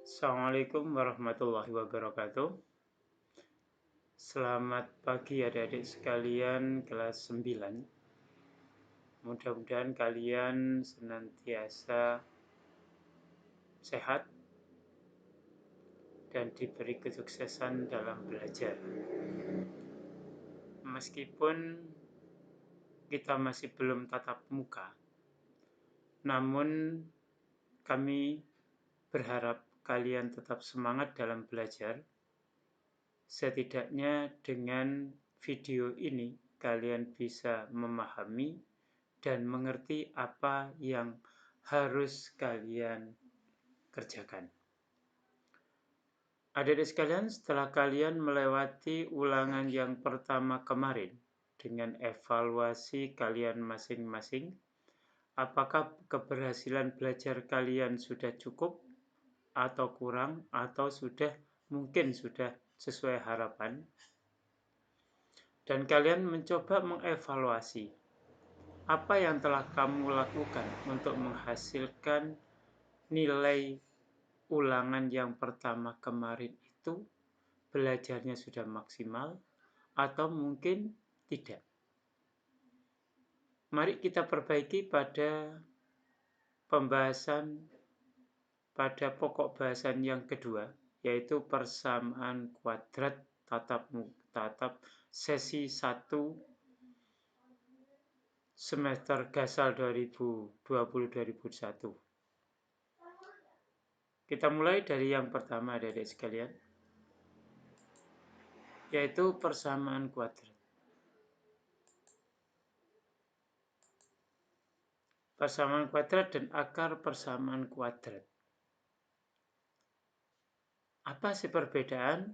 Assalamualaikum warahmatullahi wabarakatuh. Selamat pagi adik-adik sekalian kelas 9. Mudah-mudahan kalian senantiasa sehat dan diberi kesuksesan dalam belajar. Meskipun kita masih belum tatap muka, namun kami berharap kalian tetap semangat dalam belajar. Setidaknya dengan video ini kalian bisa memahami dan mengerti apa yang harus kalian kerjakan. Adik-adik sekalian, setelah kalian melewati ulangan yang pertama kemarin dengan evaluasi kalian masing-masing, apakah keberhasilan belajar kalian sudah cukup atau kurang atau mungkin sudah sesuai harapan? Dan kalian mencoba mengevaluasi apa yang telah kamu lakukan untuk menghasilkan nilai ulangan yang pertama kemarin itu belajarnya sudah maksimal atau mungkin tidak. Mari kita perbaiki pada pokok bahasan yang kedua, yaitu persamaan kuadrat tatap sesi 1 semester Gasal 2020-2021. Kita mulai dari yang pertama adik-adik sekalian, yaitu persamaan kuadrat. Persamaan kuadrat dan akar persamaan kuadrat. Apa sih perbedaan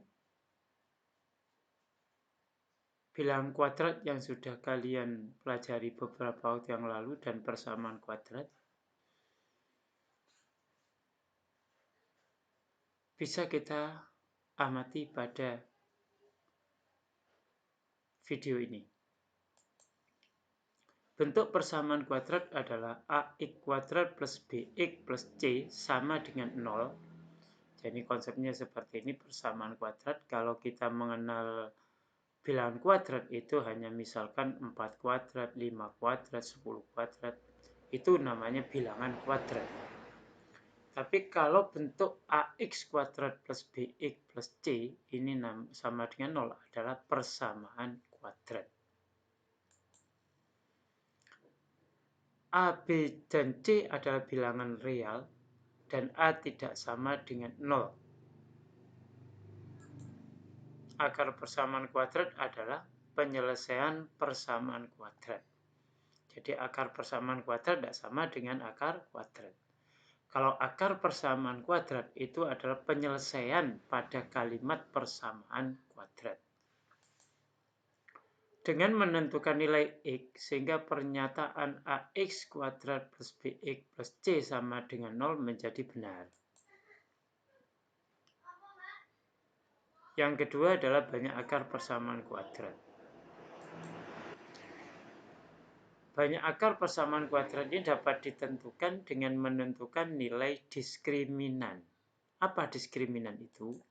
bilangan kuadrat yang sudah kalian pelajari beberapa waktu yang lalu dan persamaan kuadrat? Bisa kita amati pada video ini. Bentuk persamaan kuadrat adalah ax kuadrat plus bx plus c sama dengan 0. Jadi konsepnya seperti ini, persamaan kuadrat. Kalau kita mengenal bilangan kuadrat itu hanya misalkan 4 kuadrat, 5 kuadrat, 10 kuadrat. Itu namanya bilangan kuadrat. Tapi kalau bentuk ax kuadrat plus bx plus c ini sama dengan 0 adalah persamaan kuadrat. A, B, dan C adalah bilangan real dan A tidak sama dengan 0. Akar persamaan kuadrat adalah penyelesaian persamaan kuadrat. Jadi akar persamaan kuadrat tidak sama dengan akar kuadrat. Kalau akar persamaan kuadrat itu adalah penyelesaian pada kalimat persamaan kuadrat. Dengan menentukan nilai x, sehingga pernyataan ax kuadrat plus bx plus c sama dengan 0 menjadi benar. Yang kedua adalah banyak akar persamaan kuadrat. Banyak akar persamaan kuadrat ini dapat ditentukan dengan menentukan nilai diskriminan. Apa diskriminan itu?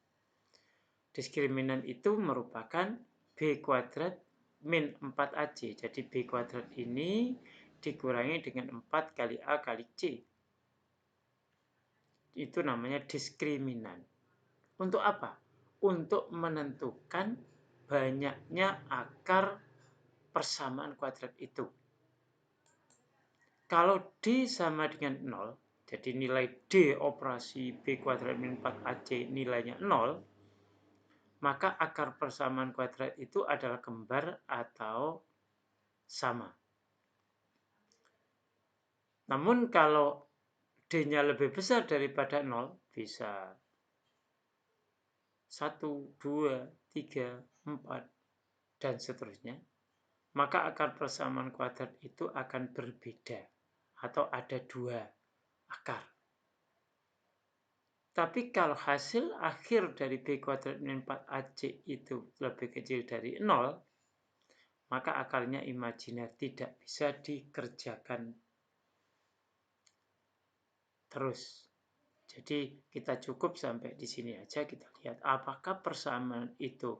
Diskriminan itu merupakan b kuadrat min 4ac. Jadi b kuadrat ini dikurangi dengan 4 kali a kali c. Itu namanya diskriminan. Untuk apa? Untuk menentukan banyaknya akar persamaan kuadrat itu. Kalau D sama dengan 0, jadi nilai D operasi B kuadrat min 4AC nilainya 0, maka akar persamaan kuadrat itu adalah kembar atau sama. Namun kalau D-nya lebih besar daripada 0, bisa 1, 2, 3, 4, dan seterusnya, maka akar persamaan kuadrat itu akan berbeda atau ada 2 akar. Tapi kalau hasil akhir dari B kuadrat min 4AC itu lebih kecil dari 0, maka akarnya imajiner, tidak bisa dikerjakan terus. Jadi kita cukup sampai di sini aja, kita lihat apakah persamaan itu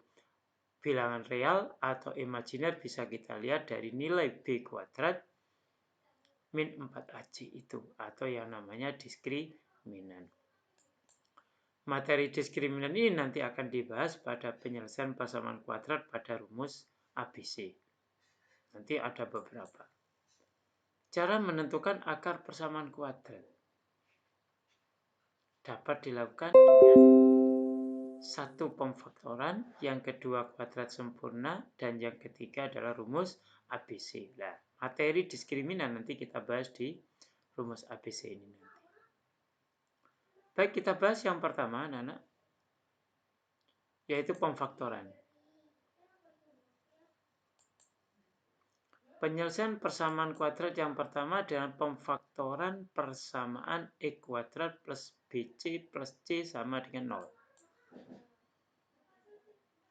bilangan real atau imajiner bisa kita lihat dari nilai B kuadrat min 4AC itu, atau yang namanya diskriminan. Materi diskriminan ini nanti akan dibahas pada penyelesaian persamaan kuadrat pada rumus ABC. Nanti ada beberapa. Cara menentukan akar persamaan kuadrat dapat dilakukan dengan satu pemfaktoran, yang kedua kuadrat sempurna, dan yang ketiga adalah rumus ABC. Nah, materi diskriminan nanti kita bahas di rumus ABC ini nanti. Baik, kita bahas yang pertama, anak-anak, yaitu pemfaktoran. Penyelesaian persamaan kuadrat yang pertama adalah pemfaktoran persamaan E kuadrat plus BC plus C sama dengan 0.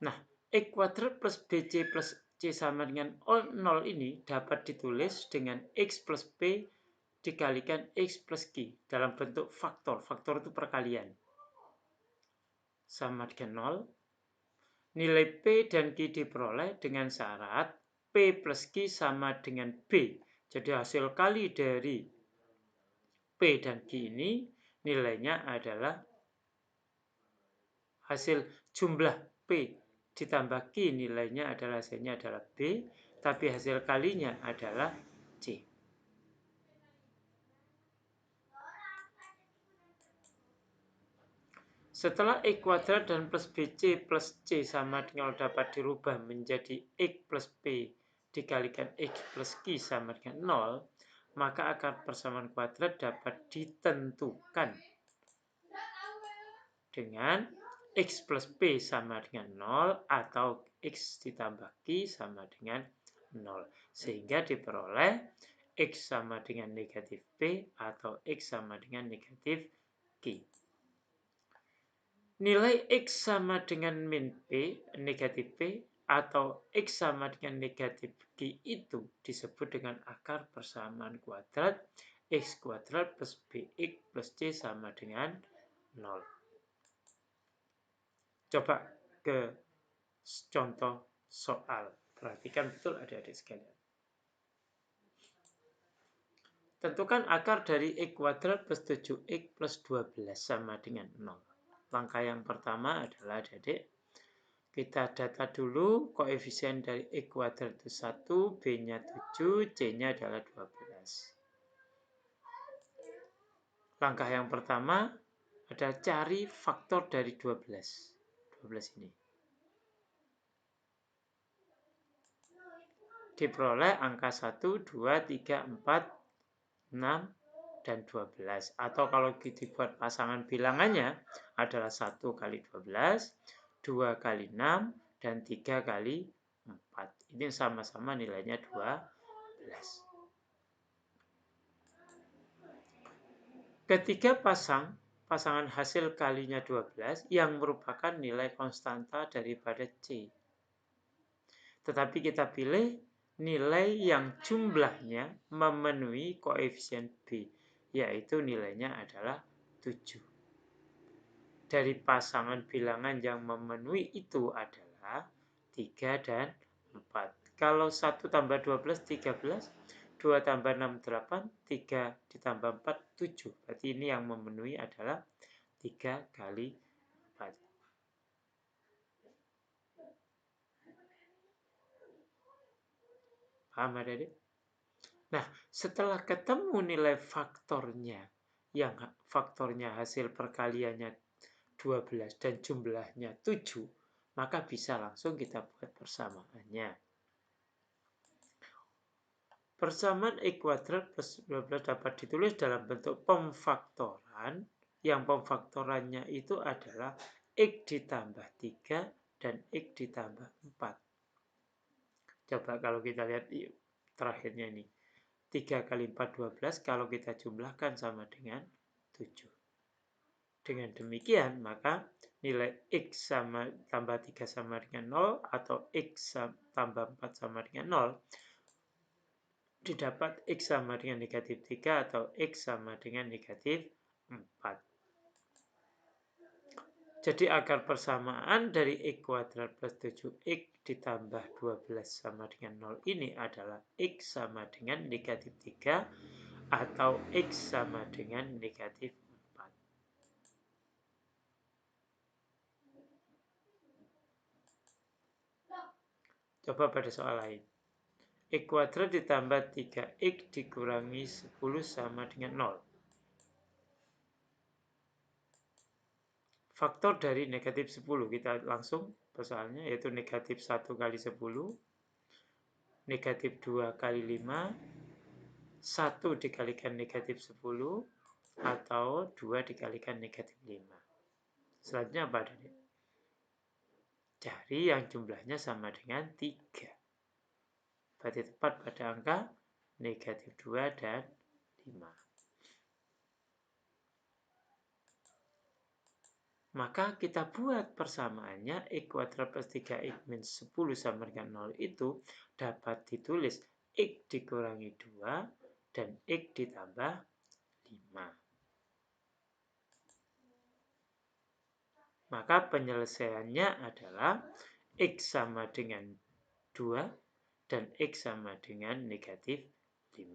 Nah, E kuadrat plus BC plus C sama dengan 0 ini dapat ditulis dengan X plus P dikalikan X plus Q dalam bentuk faktor. Faktor itu perkalian. Sama dengan 0. Nilai P dan Q diperoleh dengan syarat P plus Q sama dengan B. Jadi hasil kali dari P dan Q ini nilainya adalah hasil jumlah P ditambah Q, nilainya adalah hasilnya adalah B, tapi hasil kalinya adalah C. Setelah E kuadrat dan plus BC plus C sama dengan dapat dirubah menjadi X plus P dikalikan X plus Q sama dengan 0, maka akar persamaan kuadrat dapat ditentukan dengan X plus P sama dengan 0 atau X ditambah Q sama dengan 0. Sehingga diperoleh X sama dengan negatif P atau X sama dengan negatif Q. Nilai X sama dengan min P, negatif P, atau X sama dengan negatif Q itu disebut dengan akar persamaan kuadrat X kuadrat plus BX plus C sama dengan 0. Coba ke contoh soal. Perhatikan betul adik-adik sekalian. Tentukan akar dari X kuadrat plus 7X plus 12 sama dengan 0. Langkah yang pertama adalah adik-adik, kita data dulu koefisien dari X kuadrat itu 1, B-nya 7, C-nya adalah 12. Langkah yang pertama adalah cari faktor dari 12. 12 ini. Diperoleh angka 1, 2, 3, 4, 6, dan 12. Atau kalau dibuat pasangan bilangannya adalah 1 kali 12, 2 kali 6, dan 3 kali 4. Ini sama-sama nilainya 12. Ketiga pasangan hasil kalinya 12 yang merupakan nilai konstanta daripada C. Tetapi kita pilih nilai yang jumlahnya memenuhi koefisien B, yaitu nilainya adalah 7. Dari pasangan bilangan yang memenuhi itu adalah 3 dan 4. Kalau 1 tambah 12, 13. 2 tambah 6, 8. 3 ditambah 4, 7. Berarti ini yang memenuhi adalah 3 kali 4. Paham adik-adik? Nah, setelah ketemu nilai faktornya, yang faktornya hasil perkaliannya 12 dan jumlahnya 7, maka bisa langsung kita buat persamaannya. Persamaan X kuadrat plus 12 dapat ditulis dalam bentuk pemfaktoran, yang pemfaktorannya itu adalah X ditambah 3 dan X ditambah 4. Coba kalau kita lihat terakhirnya ini. 3 kali 4, 12, kalau kita jumlahkan sama dengan 7. Dengan demikian, maka nilai X sama tambah 3 sama dengan 0, atau X tambah 4 sama dengan 0, didapat X sama dengan negatif 3 atau X sama dengan negatif 4. Jadi akar persamaan dari X kuadrat plus 7X ditambah 12 sama dengan 0 ini adalah X sama dengan negatif 3 atau X sama dengan negatif 4. Coba pada soal lain. X kuadrat ditambah 3X dikurangi 10 sama dengan 0. Faktor dari negatif 10, kita langsung persoalannya, yaitu negatif 1 kali 10, negatif 2 kali 5, 1 dikalikan negatif 10, atau 2 dikalikan negatif 5. Selanjutnya apa, Adik? Cari yang jumlahnya sama dengan 3. Berarti tepat pada angka negatif 2 dan 5. Maka kita buat persamaannya X kuadrat plus 3X min 10 sama dengan 0 itu dapat ditulis X dikurangi 2 dan X ditambah 5. Maka penyelesaiannya adalah X sama dengan 2 dan X sama dengan negatif 5.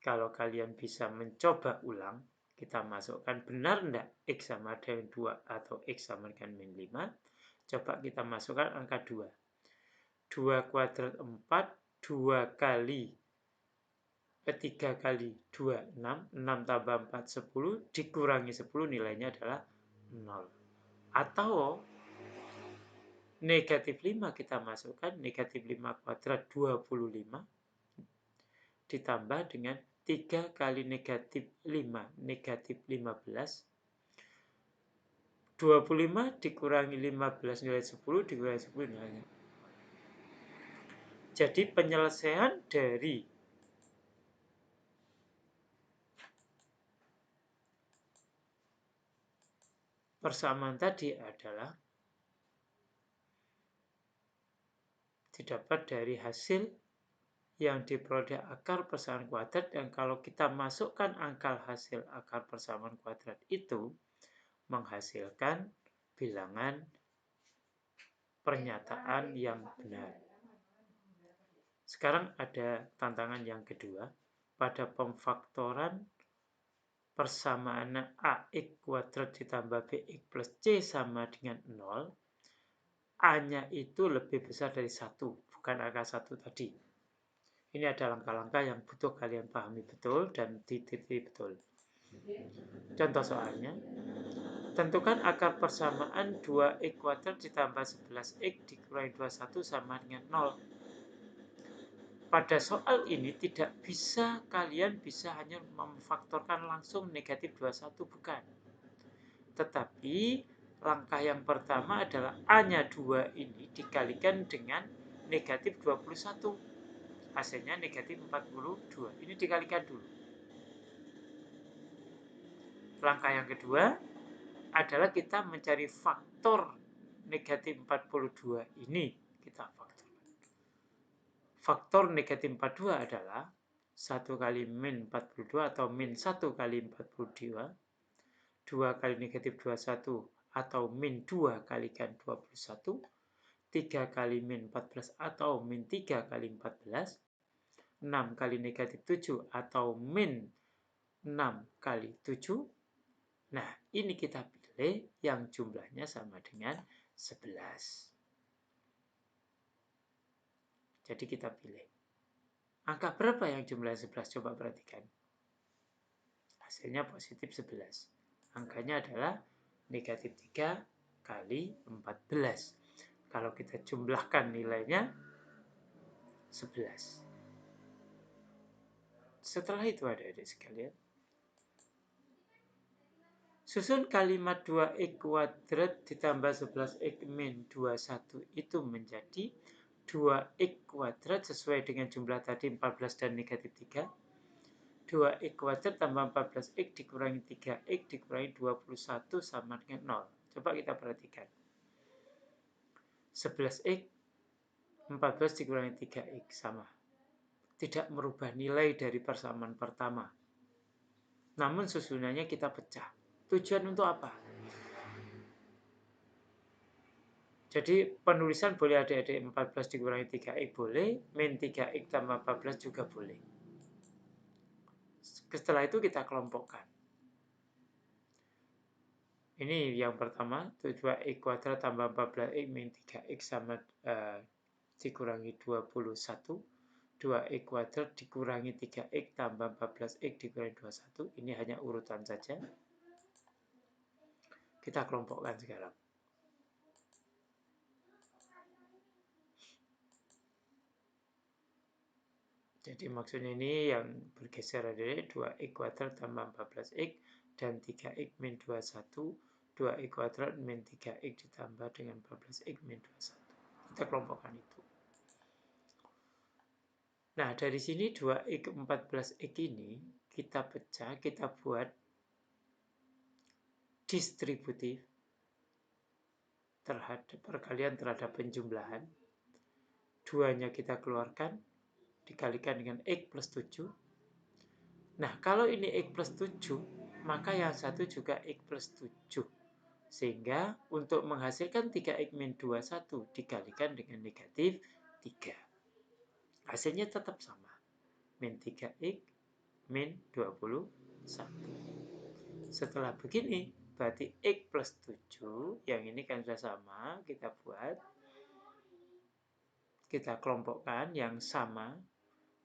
Kalau kalian bisa mencoba ulang, kita masukkan benar enggak X sama dengan 2 atau X sama dengan min 5. Coba kita masukkan angka 2. 2 kuadrat 4, 2 kali 3 kali 2, 6. 6 tambah 4, 10. Dikurangi 10 nilainya adalah 0. Atau negatif 5 kita masukkan, negatif 5 kuadrat 25. Ditambah dengan 3 kali negatif 5, negatif 15. 25 dikurangi 15 nilai 10, dikurangi 10 nilainya. Jadi penyelesaian dari persamaan tadi adalah didapat dari hasil yang diperoleh akar persamaan kuadrat, dan kalau kita masukkan angka hasil akar persamaan kuadrat itu menghasilkan bilangan pernyataan yang benar. Sekarang ada tantangan yang kedua. Pada pemfaktoran persamaan AX kuadrat ditambah BX plus C sama dengan 0, A-nya itu lebih besar dari 1, bukan angka 1 tadi. Ini ada langkah-langkah yang butuh kalian pahami betul dan diteliti betul. Contoh soalnya, tentukan akar persamaan 2X kuadrat ditambah 11X dikurangi 21 sama dengan 0. Pada soal ini tidak bisa kalian bisa hanya memfaktorkan langsung negatif 21, bukan. Tetapi langkah yang pertama adalah A-nya 2 ini dikalikan dengan negatif 21. Hasilnya negatif 42. Ini dikalikan dulu. Langkah yang kedua adalah kita mencari faktor negatif 42 ini. Kita faktor. Faktor negatif 42 adalah 1 kali min 42 atau min 1 kali 42, 2 kali negatif 21 atau min 2 kalikan 21, 3 kali min 14 atau min 3 kali 14, 6 kali negatif 7 atau min 6 kali 7. Nah, ini kita pilih yang jumlahnya sama dengan 11. Jadi kita pilih. Angka berapa yang jumlahnya 11? Coba perhatikan. Hasilnya positif 11. Angkanya adalah negatif 3 kali 14. Kalau kita jumlahkan nilainya 11. Setelah itu adik-adik sekalian, susun kalimat 2X kuadrat ditambah 11X min 21 itu menjadi 2X kuadrat sesuai dengan jumlah tadi 14 dan negatif 3. 2X kuadrat tambah 14X dikurangi 3X dikurangi 21 sama dengan 0. Coba kita perhatikan. 11X 14 dikurangi 3X sama. Tidak merubah nilai dari persamaan pertama. Namun susunannya kita pecah. Tujuan untuk apa? Jadi penulisan boleh adik-adik 14 dikurangi 3x boleh, min 3x tambah 14 juga boleh. Setelah itu kita kelompokkan. Ini yang pertama, 2x kuadrat tambah 14x min 3x sama dikurangi 21. 2x kuadrat dikurangi 3x tambah 14x dikurangi 21. Ini hanya urutan saja. Kita kelompokkan sekarang. Jadi maksudnya ini yang bergeser adalah 2x kuadrat tambah 14x dan 3x min 21. 2x kuadrat min 3x ditambah dengan 14x min 21. Kita kelompokkan itu. Nah, dari sini 2x 14x ini kita pecah, kita buat distributif terhadap perkalian terhadap penjumlahan. 2-nya kita keluarkan, dikalikan dengan x plus 7. Nah, kalau ini x plus 7, maka yang satu juga x plus 7. Sehingga untuk menghasilkan 3x min 21 dikalikan dengan negatif 3. Hasilnya tetap sama. Min 3x min 21. Setelah begini, berarti x plus 7, yang ini kan sudah sama, kita buat. Kita kelompokkan yang sama,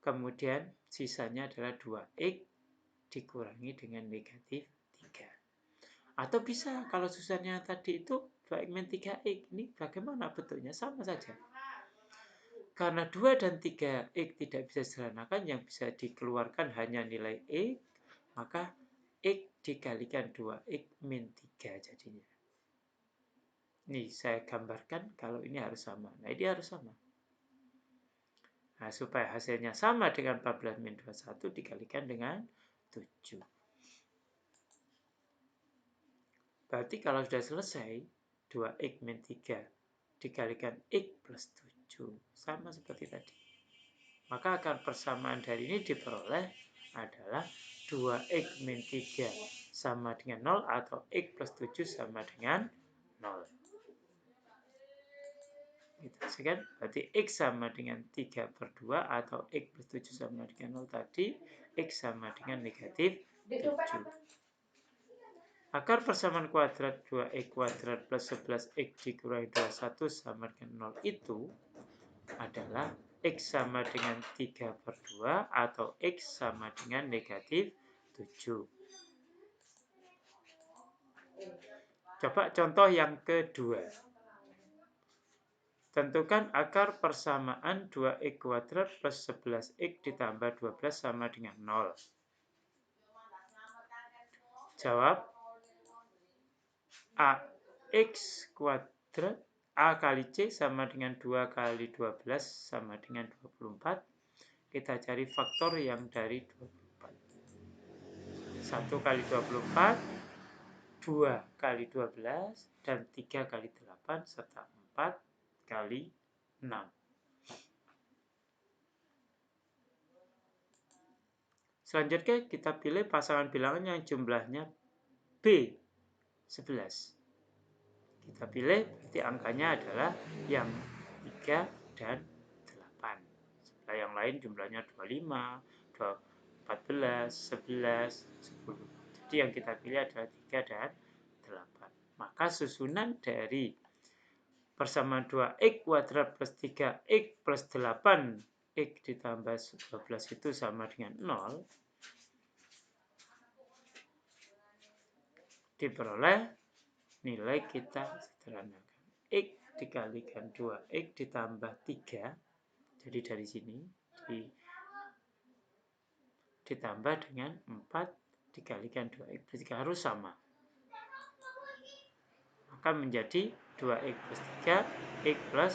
kemudian sisanya adalah 2x dikurangi dengan negatif 3. Atau bisa kalau susahnya tadi itu 2x min 3x, ini bagaimana bentuknya? Sama saja. Karena 2 dan 3x tidak bisa disederhanakan, yang bisa dikeluarkan hanya nilai x, maka x dikalikan 2x min 3 jadinya. Nih saya gambarkan kalau ini harus sama. Nah ini harus sama. Nah, supaya hasilnya sama dengan 14 min 21 dikalikan dengan 7. Berarti kalau sudah selesai, 2x min 3 dikalikan x plus 7. Sama seperti tadi. Maka akar persamaan dari ini diperoleh adalah 2x min 3 sama dengan 0 atau x plus 7 sama dengan 0. Gitu kan? Berarti x sama dengan 3 per 2 atau x plus 7 sama dengan 0 tadi, x sama dengan negatif 7. Akar persamaan kuadrat 2x kuadrat plus 11x dikurangi 21 sama dengan 0 itu adalah x sama dengan 3 per 2 atau x sama dengan negatif 7. Coba contoh yang kedua. Tentukan akar persamaan 2x kuadrat plus 11x ditambah 12 sama dengan 0. Jawab. AX kuadrat A kali C sama dengan 2 kali 12 sama dengan 24. Kita cari faktor yang dari 24. 1 kali 24, 2 kali 12, dan 3 kali 8, serta 4 kali 6. Selanjutnya kita pilih pasangan bilangan yang jumlahnya B11. Kita pilih, berarti angkanya adalah yang 3 dan 8. Setelah yang lain jumlahnya 25, 14, 11, 10. Jadi yang kita pilih adalah 3 dan 8. Maka susunan dari persamaan 2x kuadrat plus 3x plus 8x ditambah 12 itu sama dengan 0. Diperoleh nilai kita sederhanakan. X dikalikan 2x ditambah 3. Jadi dari sini ditambah dengan 4 dikalikan 2x plus 3 harus sama. Maka menjadi 2x plus 3, x plus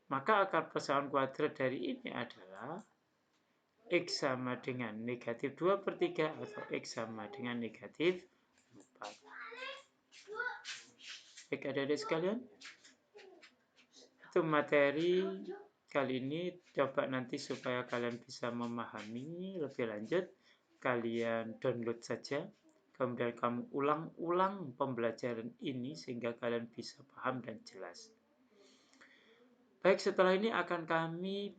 4. Maka akar persamaan kuadrat dari ini adalah x sama dengan negatif 2 per 3 atau x sama dengan negatif 4. Baik adik-adik sekalian, itu materi kali ini. Coba nanti supaya kalian bisa memahami lebih lanjut, kalian download saja Kemudian kamu ulang-ulang pembelajaran ini sehingga kalian bisa paham dan jelas. Baik, setelah ini akan kami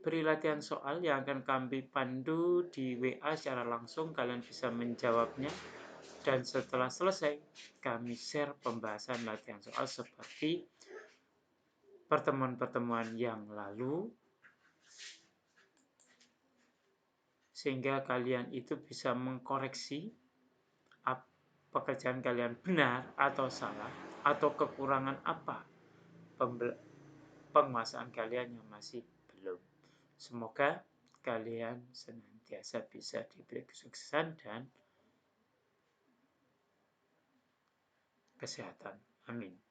beri latihan soal yang akan kami pandu di WA secara langsung. Kalian bisa menjawabnya. Dan setelah selesai, kami share pembahasan latihan soal seperti pertemuan-pertemuan yang lalu, sehingga kalian itu bisa mengkoreksi pekerjaan kalian benar atau salah, atau kekurangan apa penguasaan kalian yang masih belum. Semoga kalian senantiasa bisa diberi kesuksesan dan kesehatan. Amin.